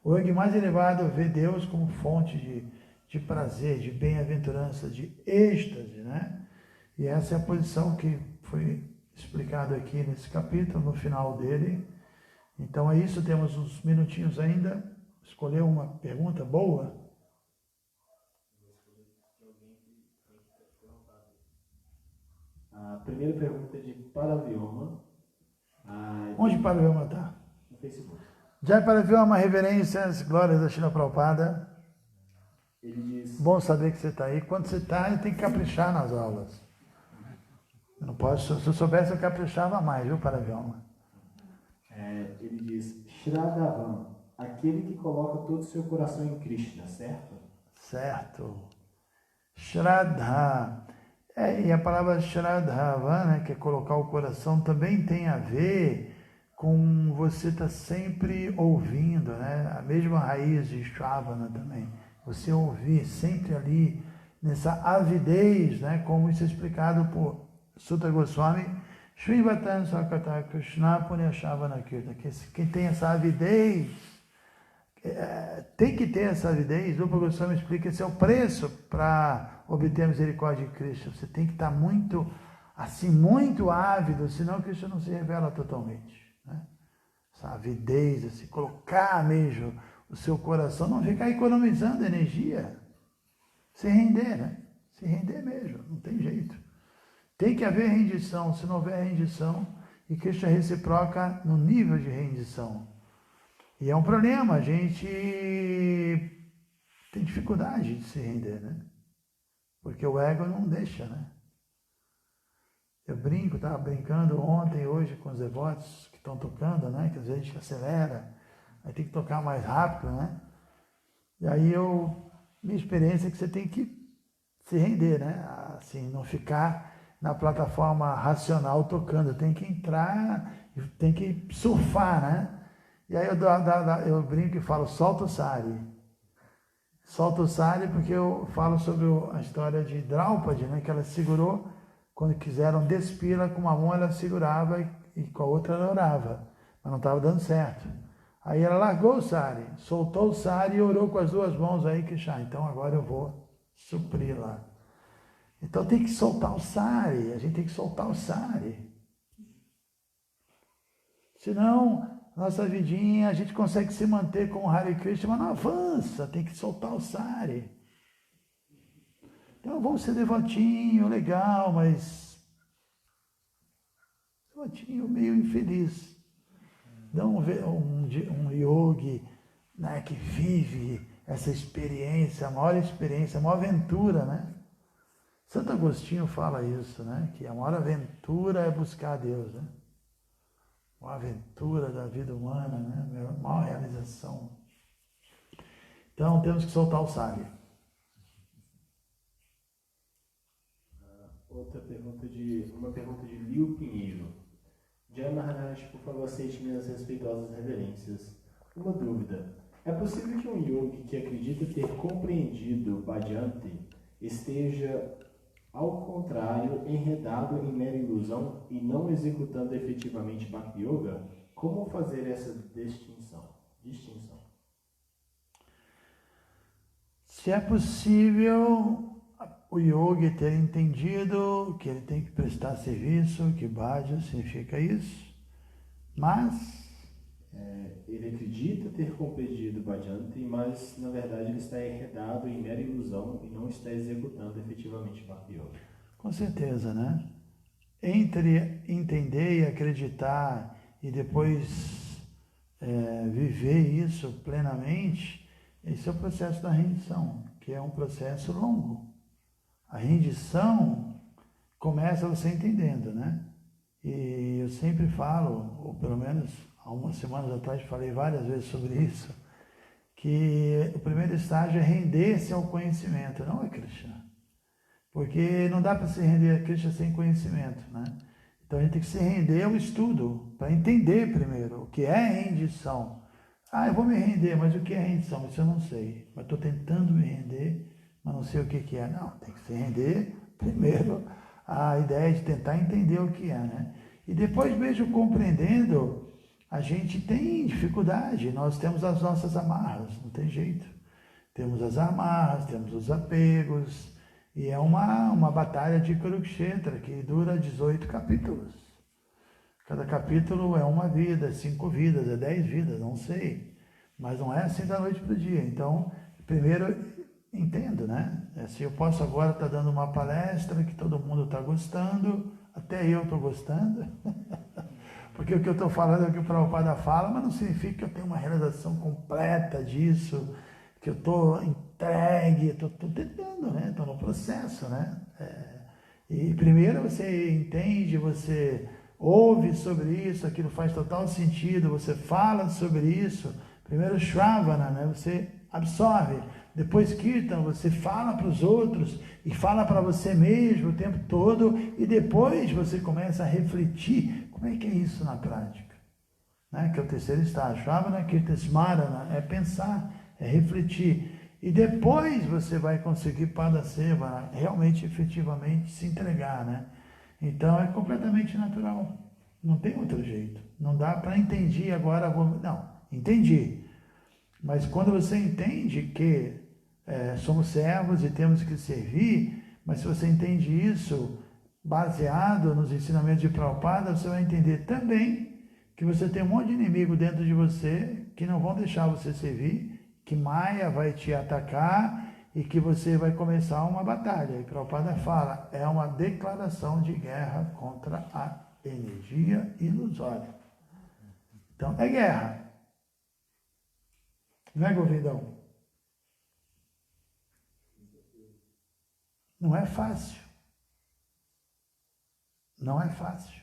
O yogi mais elevado vê Deus como fonte de prazer, de bem-aventurança, de êxtase, né? E essa é a posição que foi explicada aqui nesse capítulo, no final dele. Então é isso, temos uns minutinhos ainda. Escolheu uma pergunta boa? A primeira pergunta é de Paravioma. Onde Paravioma está? No Facebook. Jai Paravioma, reverências, glórias da Srila Prabhupada. Ele diz... Bom saber que você está aí. Quando você está, tem que caprichar nas aulas. Eu não posso, se eu soubesse, eu caprichava mais, viu, Paravioma? Ele diz, Shraddhavan, aquele que coloca todo o seu coração em Krishna, certo? Certo. Shraddha. E a palavra Shraddhavan, né, que é colocar o coração, também tem a ver com você estar sempre ouvindo, né? A mesma raiz de Shravana também. Você ouvir sempre ali, nessa avidez, né? Como isso é explicado por Sutta Goswami, Shrivatan Sakata Krishna Punyashavana Kirta, que quem tem essa avidez, tem que ter essa avidez. Rupa Goswami explica, esse é o preço para obter a misericórdia de Krishna. Você tem que estar muito, assim, muito ávido, senão Krishna não se revela totalmente, né? Essa avidez, assim, colocar mesmo o seu coração, não ficar economizando energia, se render, né? Se render mesmo, não tem jeito. Tem que haver rendição, se não houver rendição, e Krishna reciproca no nível de rendição. E é um problema, a gente tem dificuldade de se render, né? Porque o ego não deixa, né? Eu brinco, estava brincando ontem, hoje, com os devotos que estão tocando, né? Que às vezes a gente acelera, aí tem que tocar mais rápido, né? E aí minha experiência é que você tem que se render, né? Assim, não ficar na plataforma racional tocando, tem que entrar, tem que surfar, né? E aí eu brinco e falo, solta o sari. Solta o sari porque eu falo sobre a história de Draupadi, né? Que ela segurou, quando quiseram despir-la, com uma mão ela segurava e com a outra ela orava, mas não estava dando certo. Aí ela largou o sari, soltou o sari e orou com as duas mãos aí, Krishna, então agora eu vou supri-la. Então tem que soltar o sari, a gente tem que soltar o sari. Senão, nossa vidinha, a gente consegue se manter com o Hare Krishna, mas não avança, tem que soltar o sari. Então vamos ser devotinho, legal, mas devotinho meio infeliz. Não um yogi, né, que vive essa experiência, a maior aventura, né? Santo Agostinho fala isso, né? Que a maior aventura é buscar a Deus, né? A maior aventura da vida humana, né? A maior realização. Então temos que soltar o sari. Uma pergunta de Liu Pinheiro. Jai Maharaj, por favor, aceite minhas respeitosas reverências. Uma dúvida. É possível que um yogi que acredita ter compreendido Bhajanti esteja, ao contrário, enredado em mera ilusão e não executando efetivamente Bhakti Yoga? Como fazer essa distinção? Se é possível o yogi ter entendido que ele tem que prestar serviço, que bhaja significa isso, mas Ele acredita ter compreendido Bhajanti, mas na verdade ele está enredado em mera ilusão e não está executando efetivamente Bhakti Yoga. Com certeza, né? Entre entender e acreditar e depois viver isso plenamente, esse é o processo da rendição, que é um processo longo. A rendição começa você entendendo, né? E eu sempre falo, ou pelo menos há umas semanas atrás falei várias vezes sobre isso, que o primeiro estágio é render-se ao conhecimento, não a Krishna. Porque não dá para se render a Krishna sem conhecimento, né? Então a gente tem que se render ao estudo, para entender primeiro o que é rendição. Eu vou me render, mas o que é rendição? Isso eu não sei. Mas estou tentando me render, mas não sei o que é. Não, tem que se render primeiro a ideia de tentar entender o que é, né? E depois, mesmo compreendendo, a gente tem dificuldade. Nós temos as nossas amarras, não tem jeito. Temos as amarras, temos os apegos, e é uma batalha de Kurukshetra que dura 18 capítulos. Cada capítulo é uma vida, 5 vidas, 10 vidas, não sei. Mas não é assim da noite para o dia. Então, primeiro, entendo, né? Se eu posso agora estar dando uma palestra que todo mundo está gostando, até eu estou gostando, porque o que eu estou falando é o que o Prabhupada fala, mas não significa que eu tenho uma realização completa disso, que eu estou entregue, estou tentando, né? Estou no processo, né? E primeiro você entende, você ouve sobre isso, aquilo faz total sentido, você fala sobre isso, primeiro Shravana, né? Você absorve, depois Kirtan, você fala para os outros e fala para você mesmo o tempo todo, e depois você começa a refletir como é que é isso na prática, né? Que é o terceiro estágio. Shravana, Kirtan, Smarana, é pensar, é refletir. E depois você vai conseguir Padaseva, realmente, efetivamente, se entregar, né? Então é completamente natural. Não tem outro jeito. Não dá para entender agora. Não, entendi. Mas quando você entende que somos servos e temos que servir, mas se você entende isso baseado nos ensinamentos de Prabhupada, você vai entender também que você tem um monte de inimigo dentro de você que não vão deixar você servir, que Maya vai te atacar e que você vai começar uma batalha. E Prabhupada fala, é uma declaração de guerra contra a energia ilusória. Então, é guerra. Não é, Govindão? Não é fácil. Não é fácil.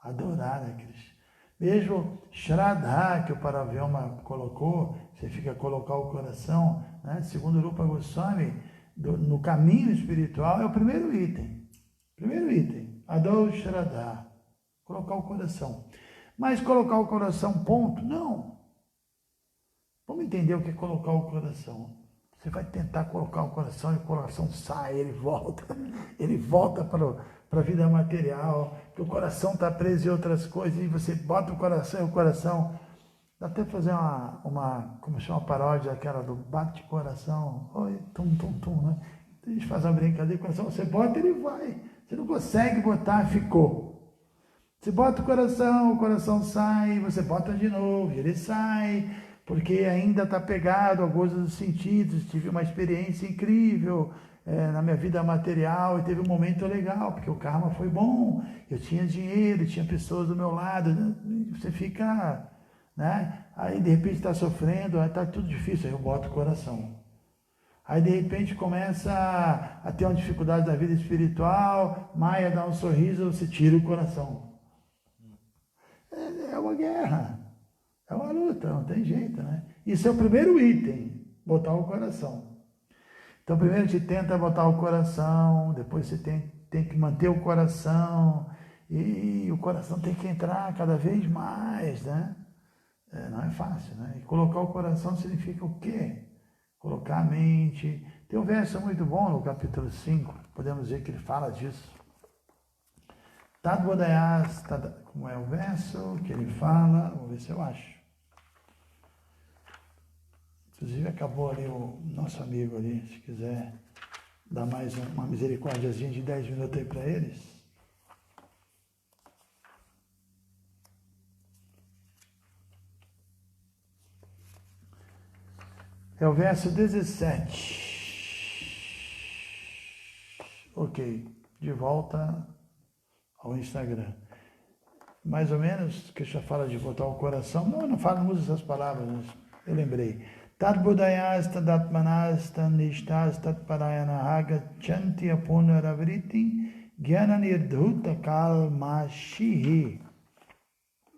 Adorar a Krishna. Mesmo Shraddha, que o Paravyoma colocou, significa colocar o coração, né? Segundo Rupa Goswami, no caminho espiritual, é o primeiro item. Primeiro item, Ador Shraddha, colocar o coração. Mas colocar o coração, ponto? Não. Vamos entender o que é colocar o coração. Você vai tentar colocar o coração e o coração sai, ele volta para a vida material, que o coração está preso em outras coisas, e você bota o coração e o coração. Dá até fazer como chama, paródia, aquela do bate-coração, oi, tum, tum, tum, né? A gente faz uma brincadeira, o coração, você bota, ele vai. Você não consegue botar, ficou. Você bota o coração sai, você bota de novo, ele sai, porque ainda está pegado a coisa dos sentidos. Tive uma experiência incrível na minha vida material e teve um momento legal, porque o karma foi bom, eu tinha dinheiro, tinha pessoas do meu lado, né? Você fica, né? Aí de repente está sofrendo, aí está tudo difícil, aí eu boto o coração. Aí de repente começa a ter uma dificuldade na vida espiritual, Maya dá um sorriso, você tira o coração. É uma guerra, é uma luta, não tem jeito, né? Isso é o primeiro item, botar o coração. Então primeiro a gente tenta botar o coração, depois você tem que manter o coração, e o coração tem que entrar cada vez mais, né? Não é fácil, né? E colocar o coração significa o quê? Colocar a mente. Tem um verso muito bom no capítulo 5, podemos dizer que ele fala disso. Tadvodayas, como é o verso que ele fala, vamos ver se eu acho. Inclusive acabou ali o nosso amigo ali, se quiser dar mais uma misericórdiazinha de 10 minutos aí para eles. É o verso 17. Ok, de volta ao Instagram. Mais ou menos, que já fala de botar o coração. Não fala, não usa essas palavras, mas eu lembrei. Tat budayas tadatmanas tanishtas tatparayanahaga chanti apunaravriti gyananirdhuta kalmashihi.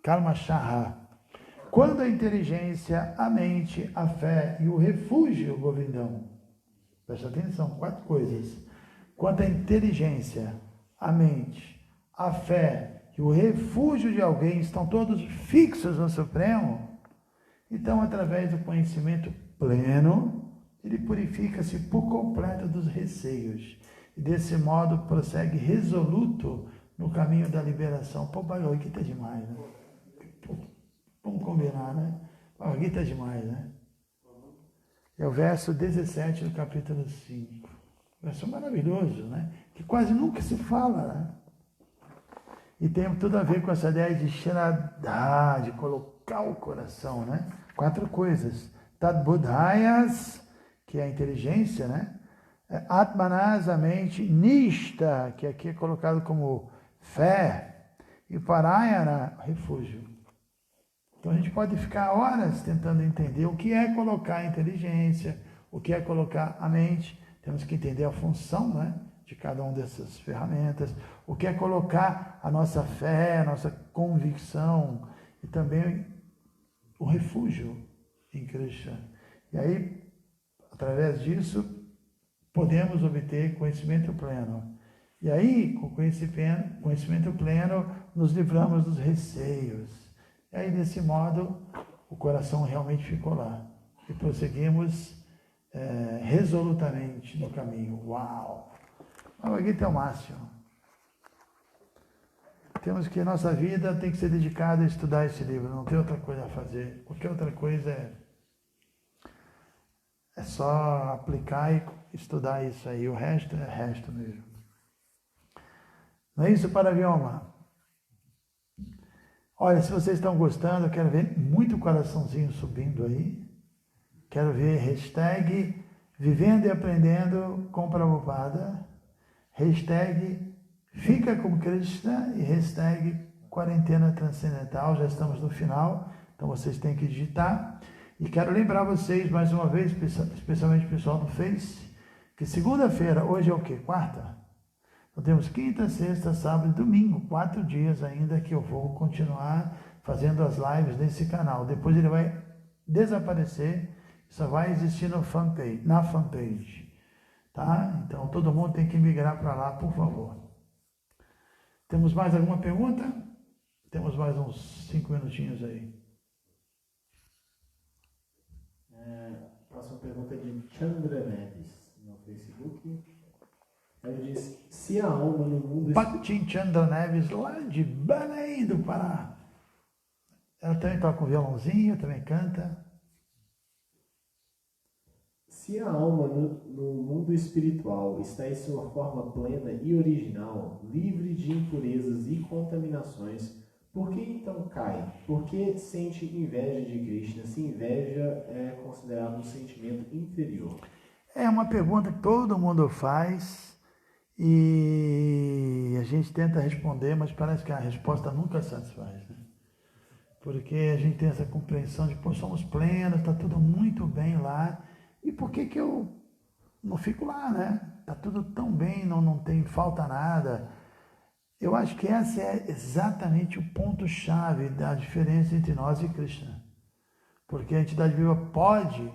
Kalmashaha. Quando a inteligência, a mente, a fé e o refúgio, Govindão. Presta atenção, 4 coisas. Quando a inteligência, a mente, a fé e o refúgio de alguém estão todos fixos no Supremo, então, através do conhecimento pleno, ele purifica-se por completo dos receios. E desse modo prossegue resoluto no caminho da liberação. Pô, Bhagavad Gita é demais, né? Vamos combinar, né? Bhagavad Gita é demais, né? É o verso 17 do capítulo 5. Verso maravilhoso, né? Que quase nunca se fala, né? E tem tudo a ver com essa ideia de Shraddha, de colocar o coração, né? 4 coisas. Tad Budhayas, que é a inteligência, né? Atmanas, a mente. Nishta, que aqui é colocado como fé. E Parayana, refúgio. Então a gente pode ficar horas tentando entender o que é colocar a inteligência, o que é colocar a mente. Temos que entender a função, né, de cada uma dessas ferramentas, o que é colocar a nossa fé, a nossa convicção e também o refúgio em Krishna. E aí, através disso, podemos obter conhecimento pleno. E aí, com conhecimento pleno, nos livramos dos receios. E aí, desse modo, o coração realmente ficou lá. E prosseguimos resolutamente no caminho. Uau! Bhagavad Gita é o máximo. Temos que, nossa vida tem que ser dedicada a estudar esse livro. Não tem outra coisa a fazer. Qualquer outra coisa é só aplicar e estudar isso aí. O resto é resto mesmo. Não é isso, Paravyoma? Olha, se vocês estão gostando, eu quero ver muito coraçãozinho subindo aí. Quero ver hashtag Vivendo e Aprendendo com Prabhupada, hashtag Fica com Krishna e hashtag Quarentena Transcendental. Já estamos no final, então vocês têm que digitar. E quero lembrar vocês, mais uma vez, especialmente o pessoal do Face, que segunda-feira, hoje é o quê? Quarta? Então temos quinta, sexta, sábado e domingo, 4 dias ainda que eu vou continuar fazendo as lives nesse canal. Depois ele vai desaparecer, só vai existir no fanpage, na fanpage. Tá? Então todo mundo tem que migrar para lá, por favor. Temos mais alguma pergunta? Temos mais uns 5 minutinhos aí. Próxima pergunta é de Chandra Neves, no Facebook. Ele diz, se a alma no mundo... Bhakti Chandra Neves, lá de Belém do Pará. Ela também toca um violãozinho, também canta. Se a alma no mundo espiritual está em sua forma plena e original, livre de impurezas e contaminações, por que então cai? Por que sente inveja de Krishna, se inveja é considerado um sentimento inferior? É uma pergunta que todo mundo faz e a gente tenta responder, mas parece que a resposta nunca satisfaz, né? Porque a gente tem essa compreensão de, pô, somos plenos, está tudo muito bem lá, e por que eu não fico lá, né? Está tudo tão bem, não tem falta nada. Eu acho que esse é exatamente o ponto-chave da diferença entre nós e Krishna. Porque a entidade viva pode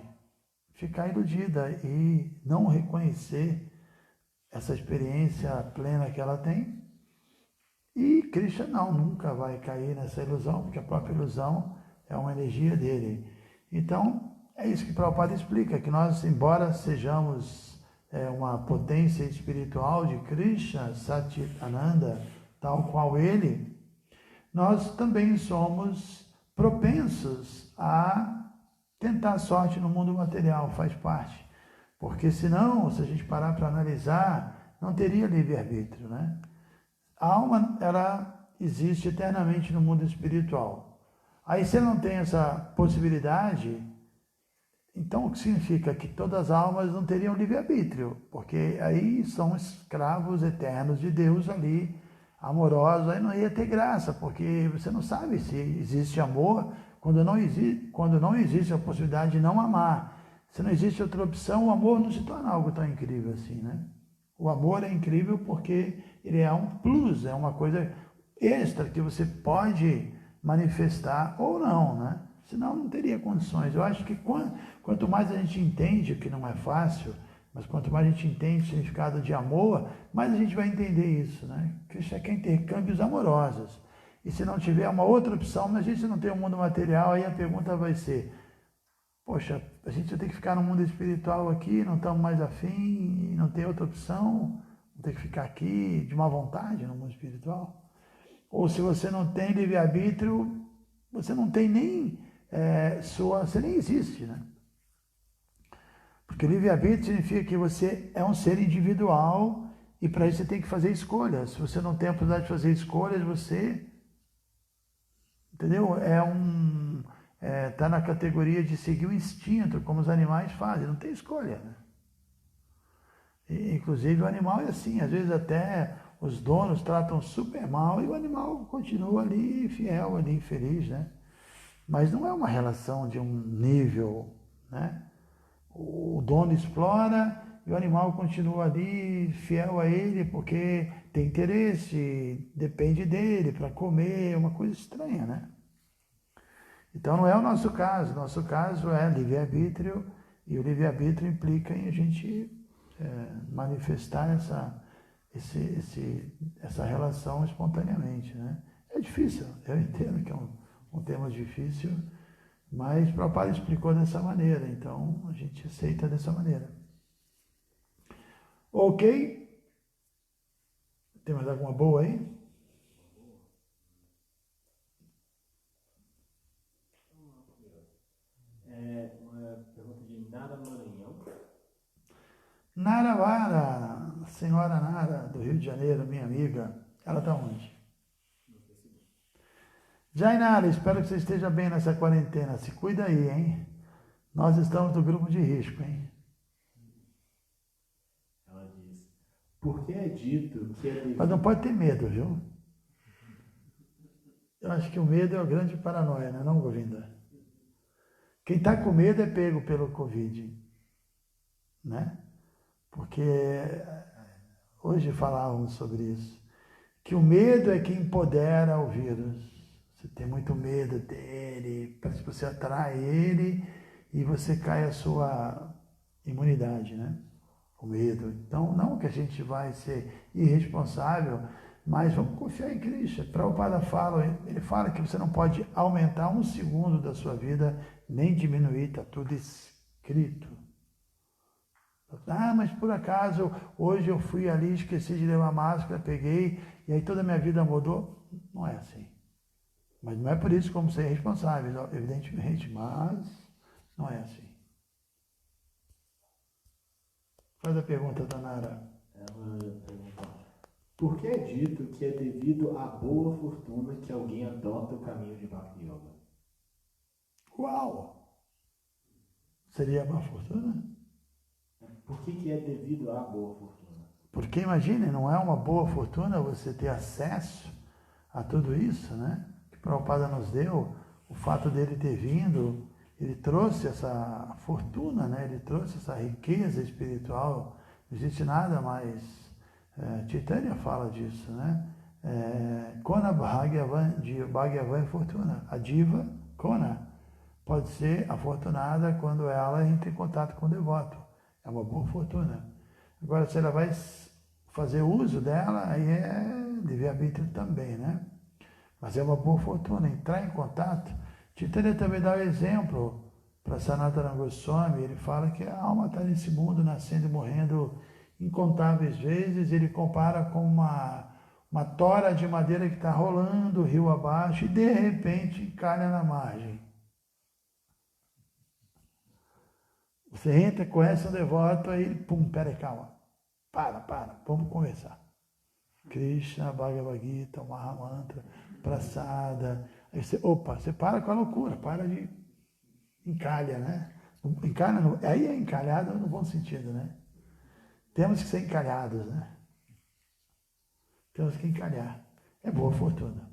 ficar iludida e não reconhecer essa experiência plena que ela tem. E Krishna nunca vai cair nessa ilusão, porque a própria ilusão é uma energia dele. Então, é isso que Prabhupada explica, que nós, embora sejamos uma potência espiritual de Krishna, Satchitananda, tal qual ele, nós também somos propensos a tentar sorte no mundo material, faz parte. Porque senão, se a gente parar para analisar, não teria livre-arbítrio, né? A alma, ela existe eternamente no mundo espiritual. Aí se ela não tem essa possibilidade, Então, o que significa que todas as almas não teriam livre-arbítrio, porque aí são escravos eternos de Deus ali, amorosos, aí não ia ter graça, porque você não sabe se existe amor quando não existe a possibilidade de não amar. Se não existe outra opção, o amor não se torna algo tão incrível assim, né? O amor é incrível porque ele é um plus, é uma coisa extra que você pode manifestar ou não, né? Senão não teria condições. Eu acho que quanto mais a gente entende, que não é fácil, mas quanto mais a gente entende o significado de amor, mais a gente vai entender isso, né? Cristo quer intercâmbios amorosos. E se não tiver uma outra opção, mas a gente não tem um mundo material, aí a pergunta vai ser, poxa, a gente vai ter que ficar no mundo espiritual aqui, não estamos mais afim, não tem outra opção, vamos ter que ficar aqui de má vontade no mundo espiritual? Ou se você não tem livre-arbítrio, você não tem nem você nem existe, né? Porque livre-arbítrio significa que você é um ser individual e para isso você tem que fazer escolhas. Se você não tem a oportunidade de fazer escolhas, você, entendeu? Tá na categoria de seguir o instinto, como os animais fazem, não tem escolha, né? E, inclusive o animal é assim, às vezes até os donos tratam super mal e o animal continua ali fiel, ali feliz, né? Mas não é uma relação de um nível, né? O dono explora e o animal continua ali fiel a ele porque tem interesse, depende dele para comer, é uma coisa estranha, né? Então não é o nosso caso é livre-arbítrio e o livre-arbítrio implica em a gente manifestar essa relação espontaneamente, né? É difícil, eu entendo que é um tema difícil, mas Prabhupada explicou dessa maneira, então a gente aceita dessa maneira. Ok? Tem mais alguma boa aí? Uma pergunta de Nara Maranhão. Nara Vara, senhora Nara, do Rio de Janeiro, minha amiga, ela está onde? Jainara, espero que você esteja bem nessa quarentena. Se cuida aí, hein? Nós estamos no grupo de risco, hein? Ela diz, por que é dito que é devido... Mas não pode ter medo, viu? Eu acho que o medo é o grande paranoia, né? Não, Govinda? Quem está com medo é pego pelo Covid, né? Porque hoje falávamos sobre isso, que o medo é que empodera o vírus. Você tem muito medo dele, parece que você atrai ele e você cai a sua imunidade, né? O medo. Então, não que a gente vai ser irresponsável, mas vamos confiar em Cristo. Prabhupada fala, ele fala que você não pode aumentar um segundo da sua vida, nem diminuir, está tudo escrito. Ah, mas por acaso, hoje eu fui ali, esqueci de levar máscara, peguei, e aí toda a minha vida mudou. Não é assim. Mas não é por isso como ser responsável, evidentemente, mas não é assim. Faz a pergunta, Danara. Ela pergunta, por que é dito que é devido à boa fortuna que alguém adota o caminho de Bhakti Yoga? Uau! Seria uma fortuna? Por que é devido à boa fortuna? Porque imagine, não é uma boa fortuna você ter acesso a tudo isso, né? Que Prabhupada nos deu, o fato dele ter vindo, ele trouxe essa fortuna, né? Ele trouxe essa riqueza espiritual. Não existe nada mais. Chaitanya fala disso, né? Kona Bhagavan é fortuna. A diva, Kona, pode ser afortunada quando ela entra em contato com o devoto. É uma boa fortuna. Agora, se ela vai fazer uso dela, aí é livre-arbítrio também, né? Mas é uma boa fortuna entrar em contato. Chaitanya também dá um exemplo para Sanatana Goswami. Ele fala que a alma está nesse mundo, nascendo e morrendo incontáveis vezes. Ele compara com uma tora de madeira que está rolando o rio abaixo e de repente calha na margem. Você entra, conhece um devoto, aí, pum, peraí, calma. Para, vamos conversar. Krishna, Bhagavad Gita, Mahamantra, Prasada. Aí você para com a loucura, para de encalha, né? Aí é encalhado no bom sentido, né? Temos que ser encalhados, né? Temos que encalhar. É boa fortuna.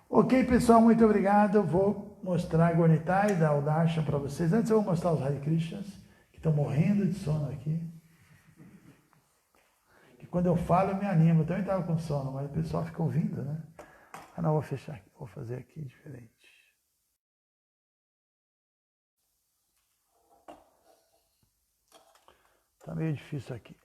Ok, pessoal, muito obrigado. Eu vou mostrar Gonitai da Udarshan para vocês. Antes eu vou mostrar os Hare Krishnas, que estão morrendo de sono aqui. Que quando eu falo eu me animo. Eu também estava com sono, mas o pessoal fica ouvindo, né? Ah, não, vou fechar aqui. Vou fazer aqui diferente. Está meio difícil aqui.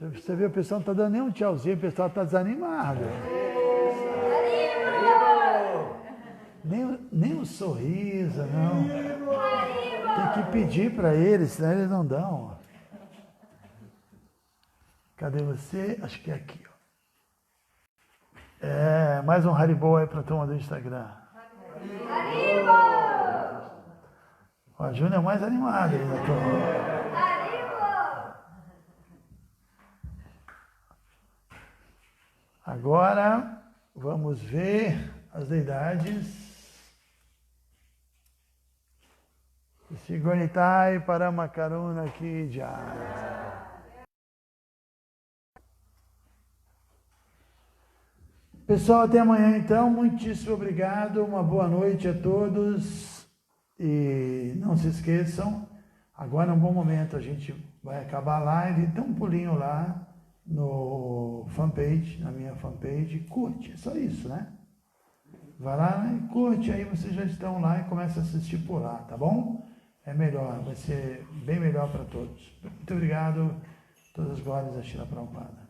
Você vê, o pessoal não está dando nem um tchauzinho, o pessoal está desanimado. Nem um sorriso, não. Tem que pedir para eles, senão eles não dão. Cadê você? Acho que é aqui. Ó. Mais um Haribo aí para a turma do Instagram. Ó, a Júnior é mais animada aí na turma. Agora, vamos ver as deidades. Sigonitai Paramakaruna Ki Jai. Pessoal, até amanhã então. Muitíssimo obrigado. Uma boa noite a todos. E não se esqueçam, agora é um bom momento. A gente vai acabar a live. Dá um pulinho lá no fanpage, na minha fanpage. Curte, é só isso, né? Vai lá e curte, aí vocês já estão lá e começa a assistir por lá, tá bom? É melhor, vai ser bem melhor para todos. Muito obrigado. Todas as glórias a Srila Prabhupada.